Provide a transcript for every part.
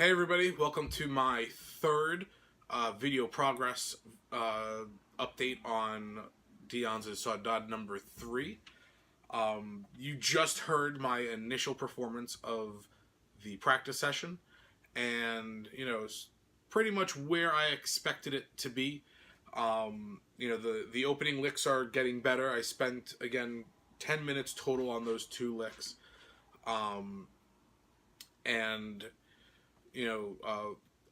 Hey everybody, welcome to my third video progress update on Dyens Saudade No. 3. You just heard my initial performance of the practice session, and it's pretty much where I expected it to be. The opening licks are getting better. I spent, again, 10 minutes total on those two licks.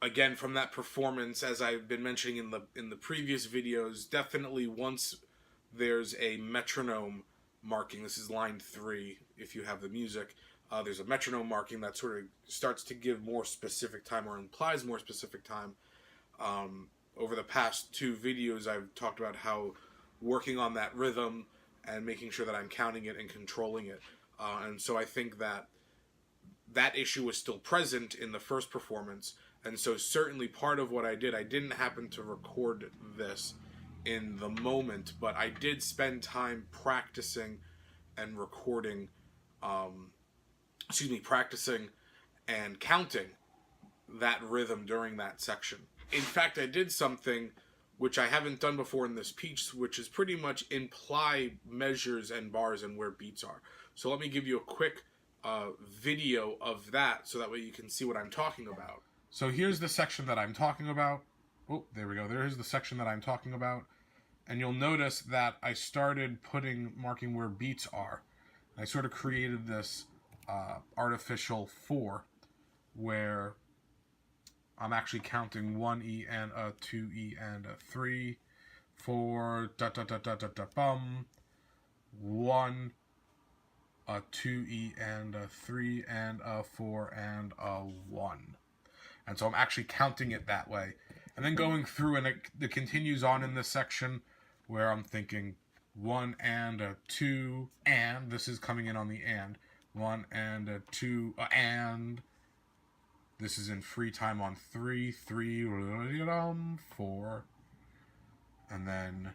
Again, from that performance, as I've been mentioning in the previous videos, definitely once there's a metronome marking, this is line 3 if you have the music, there's a metronome marking that sort of starts to give more specific time or implies more specific time. Over the past two videos, I've talked about how working on that rhythm and making sure that I'm counting it and controlling it. And so I think that issue was still present in the first performance, and so certainly part of what I didn't happen to record this in the moment, but I did spend time practicing and recording, practicing and counting that rhythm during that section. In fact, I did something which I haven't done before in this piece, which is pretty much imply measures and bars and where beats are. So let me give you a quick video of that, so that way you can see what I'm talking about. So here's the section that I'm talking about. Oh, there we go. There's the section that I'm talking about. And you'll notice that I started marking where beats are. I sort of created this artificial 4 where I'm actually counting 1 E and a 2 E and a 3, 4, da da da da da da bum, 1, a 2E and a 3 and a 4 and a 1. And so I'm actually counting it that way. And then going through, and it continues on in this section where I'm thinking 1 and a 2, and this is coming in on the and. 1 and a 2, and this is in free time on 3, 3, 4. And then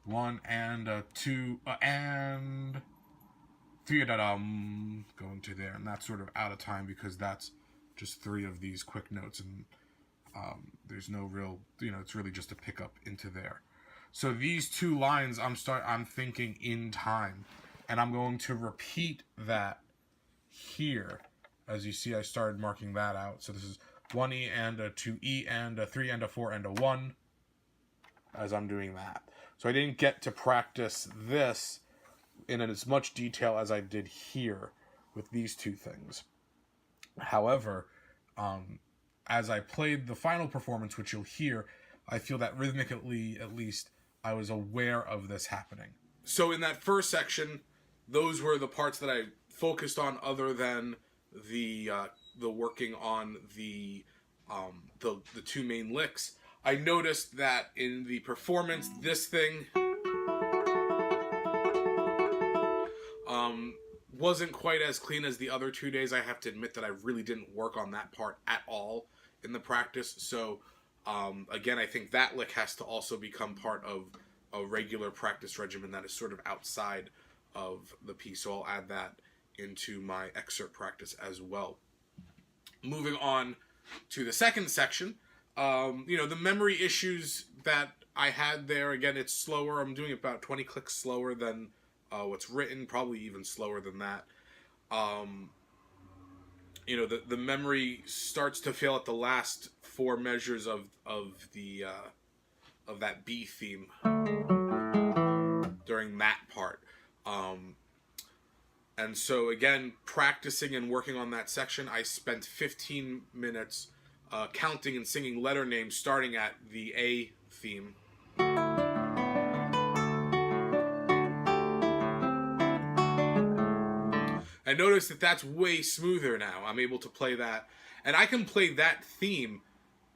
1 and a 2, and 3, going to there, and that's sort of out of time because that's just 3 of these quick notes, and there's no real, it's really just a pickup into there. So these two lines, I'm thinking in time, and I'm going to repeat that here. As you see, I started marking that out. So this is 1 E and a 2 E and a 3 and a 4 and a 1 as I'm doing that. So I didn't get to practice this in as much detail as I did here with these two things. However, as I played the final performance, which you'll hear, I feel that rhythmically, at least, I was aware of this happening. So in that first section, those were the parts that I focused on, other than the working on the two main licks. I noticed that in the performance, this thing wasn't quite as clean as the other 2 days. I have to admit that I really didn't work on that part at all in the practice. So again, I think that lick has to also become part of a regular practice regimen that is sort of outside of the piece. So I'll add that into my excerpt practice as well. Moving on to the second section, the memory issues that I had there, again, it's slower. I'm doing about 20 clicks slower than what's written, probably even slower than that. The memory starts to fail at the last 4 measures of that B theme during that part. And so again, practicing and working on that section, I spent 15 minutes counting and singing letter names starting at the A theme. I notice that that's way smoother now. I'm able to play that, and I can play that theme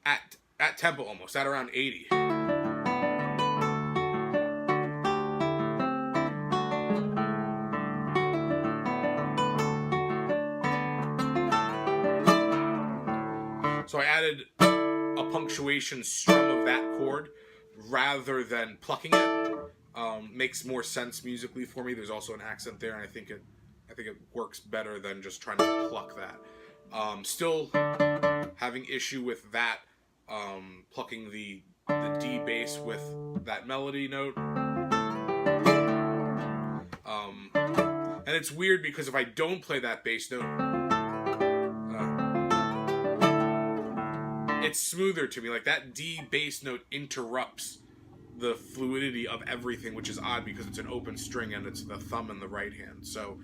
at tempo almost, at around 80. So I added a punctuation strum of that chord rather than plucking it. Makes more sense musically for me. There's also an accent there, and I think it works better than just trying to pluck that. Still having issue with that, plucking the D bass with that melody note. And it's weird because if I don't play that bass note, it's smoother to me. Like that D bass note interrupts the fluidity of everything, which is odd because it's an open string and it's the thumb in the right hand. So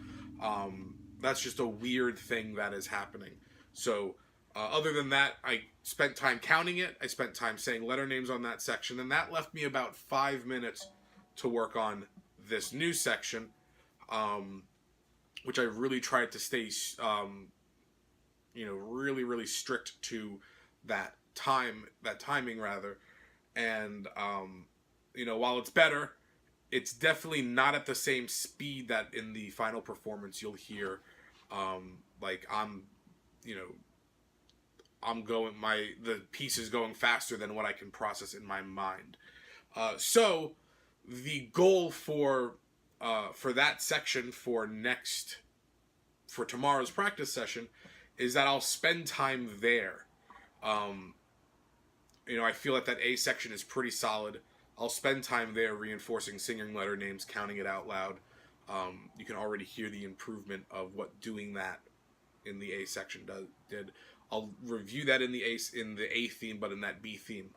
that's just a weird thing that is happening. So other than that, I spent time counting it. I spent time saying letter names on that section, and that left me about 5 minutes to work on this new section, which I really tried to stay, really, really strict to that timing rather. And, while it's better, it's definitely not at the same speed that in the final performance you'll hear, the piece is going faster than what I can process in my mind. So the goal for that section for tomorrow's practice session is that I'll spend time there. I feel that A section is pretty solid. I'll spend time there reinforcing singing letter names, counting it out loud. You can already hear the improvement of what doing that in the A section did. I'll review that in the A theme, but in that B theme,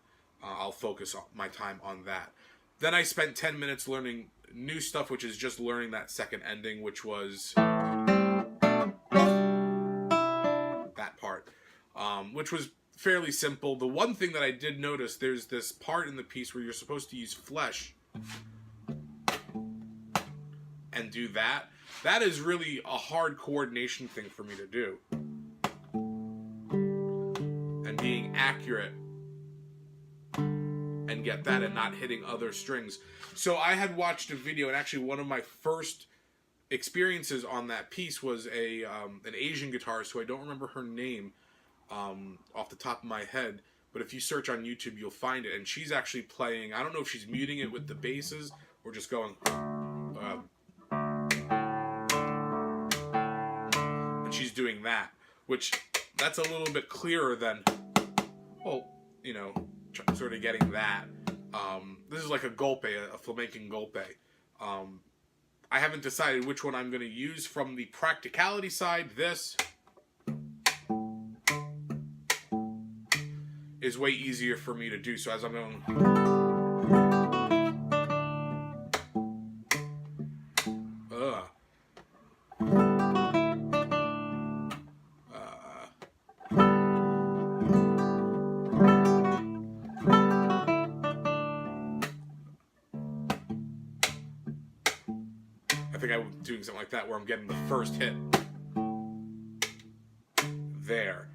I'll focus my time on that. Then I spent 10 minutes learning new stuff, which is just learning that second ending, which was that part, which was fairly simple. The one thing that I did notice, there's this part in the piece where you're supposed to use flesh and do that. That is really a hard coordination thing for me to do. And being accurate and get that and not hitting other strings. So I had watched a video, and actually one of my first experiences on that piece was an Asian guitarist who I don't remember her name off the top of my head, but if you search on YouTube you'll find it, and she's actually playing, I don't know if she's muting it with the basses or just going and she's doing that, which that's a little bit clearer than sort of getting that. This is like a golpe, a flamenco golpe. I haven't decided which one I'm going to use. From the practicality side, this is way easier for me to do. So as I'm going, I think I'm doing something like that where I'm getting the first hit there,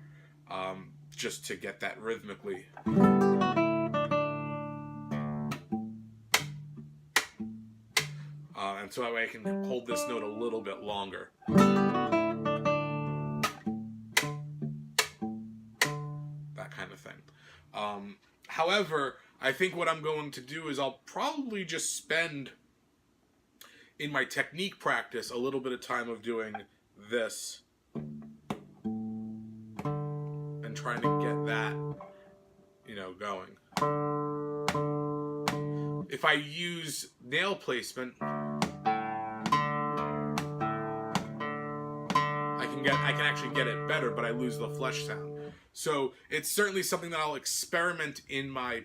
just to get that rhythmically. And so that way I can hold this note a little bit longer. That kind of thing. However, I think what I'm going to do is I'll probably just spend in my technique practice a little bit of time of doing this and trying to get that, going. If I use nail placement, I can actually get it better, but I lose the flesh sound. So it's certainly something that I'll experiment in my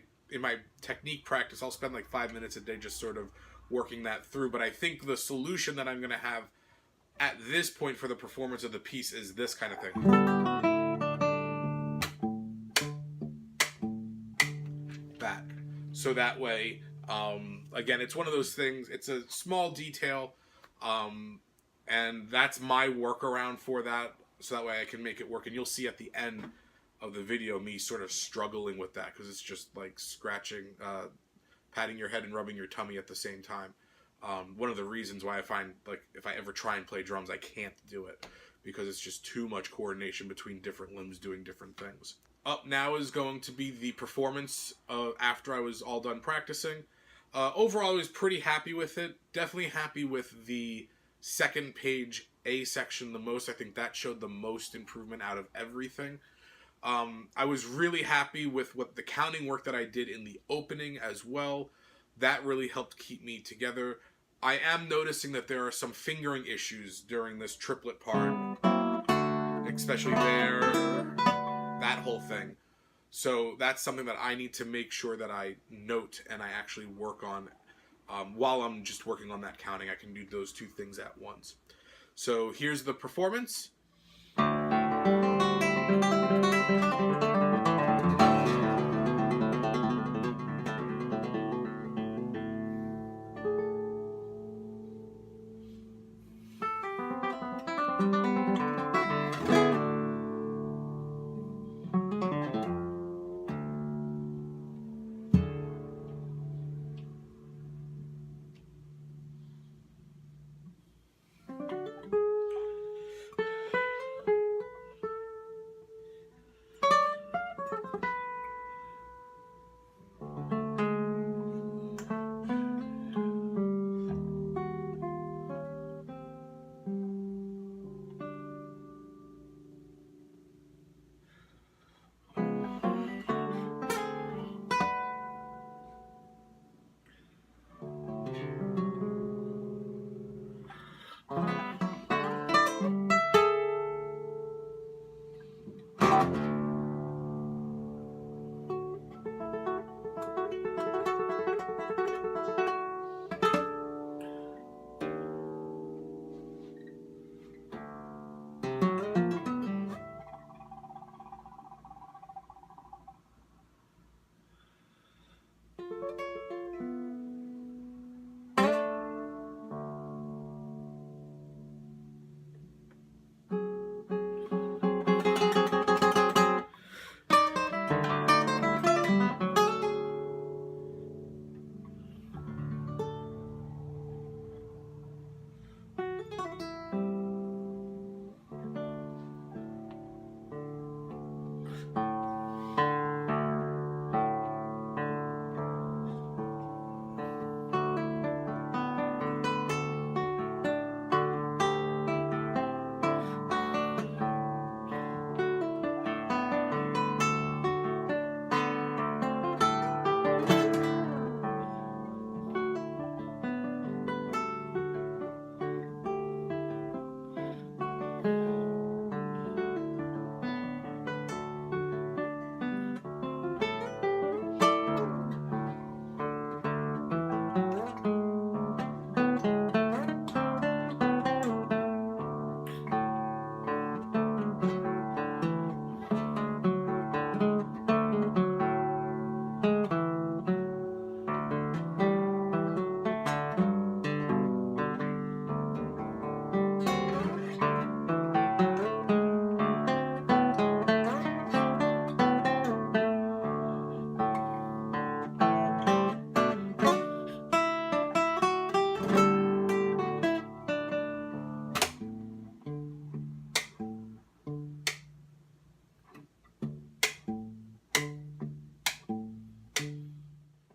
technique practice. I'll spend like 5 minutes a day just sort of working that through. But I think the solution that I'm going to have at this point for the performance of the piece is this kind of thing. That. So that way, again, it's one of those things, it's a small detail, and that's my workaround for that, so that way I can make it work. And you'll see at the end of the video me sort of struggling with that, because it's just like scratching, patting your head and rubbing your tummy at the same time. One of the reasons why I find, like, if I ever try and play drums, I can't do it, because it's just too much coordination between different limbs doing different things. Up now is going to be the performance after I was all done practicing. Overall, I was pretty happy with it. Definitely happy with the second page A section the most. I think that showed the most improvement out of everything. I was really happy with what the counting work that I did in the opening as well. That really helped keep me together. I am noticing that there are some fingering issues during this triplet part, especially there, that whole thing. So that's something that I need to make sure that I note and I actually work on while I'm just working on that counting. I can do those two things at once. So here's the performance.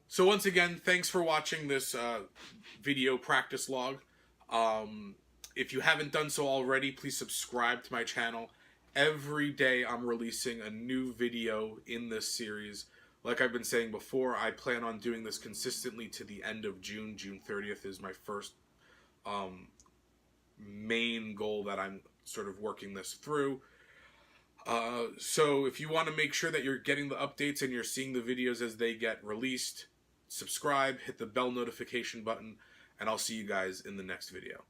So once again, thanks for watching this video practice log. If you haven't done so already, please subscribe to my channel. Every day I'm releasing a new video in this series. Like I've been saying before, I plan on doing this consistently to the end of June. June 30th is my first main goal that I'm sort of working this through. So if you want to make sure that you're getting the updates and you're seeing the videos as they get released, subscribe, hit the bell notification button, and I'll see you guys in the next video.